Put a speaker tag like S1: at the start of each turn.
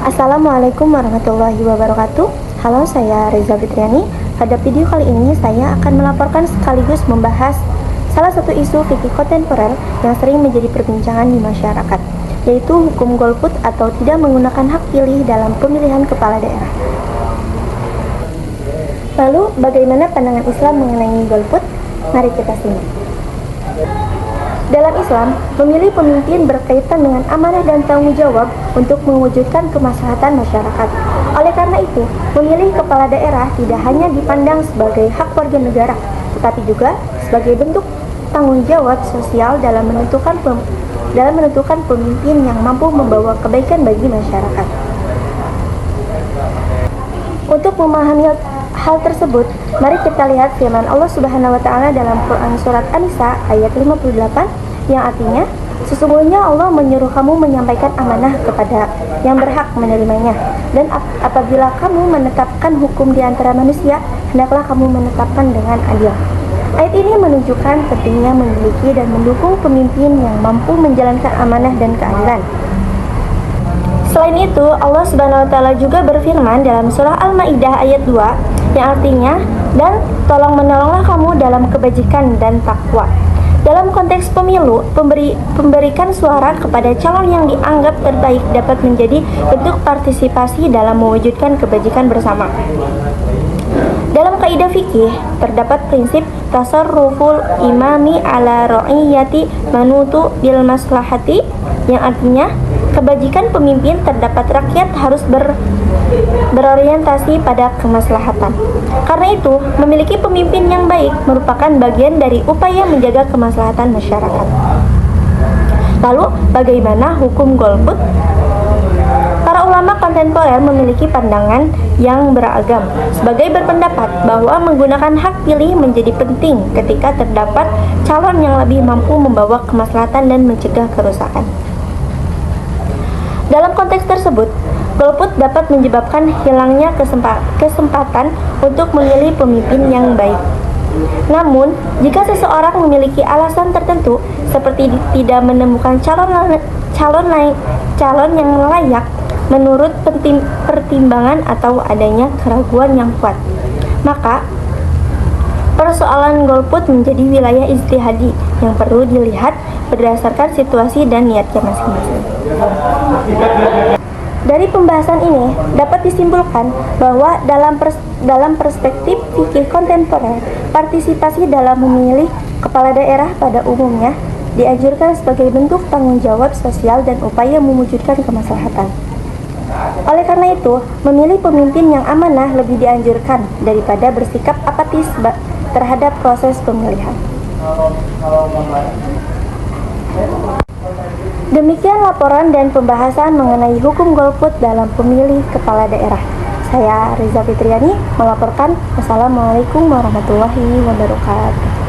S1: Assalamualaikum warahmatullahi wabarakatuh. Halo, saya Reza Fitriani. Pada video kali ini saya akan melaporkan sekaligus membahas salah satu isu fikih kontemporer yang sering menjadi perbincangan di masyarakat, yaitu hukum golput atau tidak menggunakan hak pilih dalam pemilihan kepala daerah. Lalu, bagaimana pandangan Islam mengenai golput? Mari kita simak. Dalam Islam, memilih pemimpin berkaitan dengan amanah dan tanggung jawab untuk mewujudkan kemaslahatan masyarakat. Oleh karena itu, memilih kepala daerah tidak hanya dipandang sebagai hak warga negara, tetapi juga sebagai bentuk tanggung jawab sosial dalam menentukan pemimpin yang mampu membawa kebaikan bagi masyarakat. Untuk memahami hal tersebut, mari kita lihat firman Allah Subhanahu wa taala dalam Quran surat An-Nisa ayat 58 yang artinya, sesungguhnya Allah menyuruh kamu menyampaikan amanah kepada yang berhak menerimanya, dan apabila kamu menetapkan hukum di antara manusia, hendaklah kamu menetapkan dengan adil. Ayat ini menunjukkan pentingnya memiliki dan mendukung pemimpin yang mampu menjalankan amanah dan keadilan. Selain itu, Allah Subhanahu wa taala juga berfirman dalam surah Al-Maidah ayat 2 yang artinya, dan tolong-menolonglah kamu dalam kebajikan dan takwa. Dalam konteks pemilu, pemberikan suara kepada calon yang dianggap terbaik dapat menjadi bentuk partisipasi dalam mewujudkan kebajikan bersama. Dalam kaidah fikih, terdapat prinsip tasarruful imami ala ra'iyati manutu bil maslahati yang artinya, kebajikan pemimpin terdapat rakyat harus berorientasi pada kemaslahatan. Karena itu, memiliki pemimpin yang baik merupakan bagian dari upaya menjaga kemaslahatan masyarakat. Lalu, bagaimana hukum golput? Para ulama kontemporer memiliki pandangan yang beragam. Sebagai berpendapat bahwa menggunakan hak pilih menjadi penting ketika terdapat calon yang lebih mampu membawa kemaslahatan dan mencegah kerusakan. Dalam konteks tersebut, golput dapat menyebabkan hilangnya kesempatan untuk memilih pemimpin yang baik. Namun, jika seseorang memiliki alasan tertentu seperti tidak menemukan calon yang layak menurut pertimbangan atau adanya keraguan yang kuat, maka persoalan golput menjadi wilayah ijtihadi yang perlu dilihat berdasarkan situasi dan niatnya masing-masing. Dari pembahasan ini dapat disimpulkan bahwa dalam perspektif fikih kontemporer, partisipasi dalam memilih kepala daerah pada umumnya dianjurkan sebagai bentuk tanggung jawab sosial dan upaya mewujudkan kemaslahatan. Oleh karena itu, memilih pemimpin yang amanah lebih dianjurkan daripada bersikap apatis terhadap proses pemilihan. Demikian laporan dan pembahasan mengenai hukum golput dalam pemilih kepala daerah. Saya Reza Fitriani melaporkan. Wassalamualaikum warahmatullahi wabarakatuh.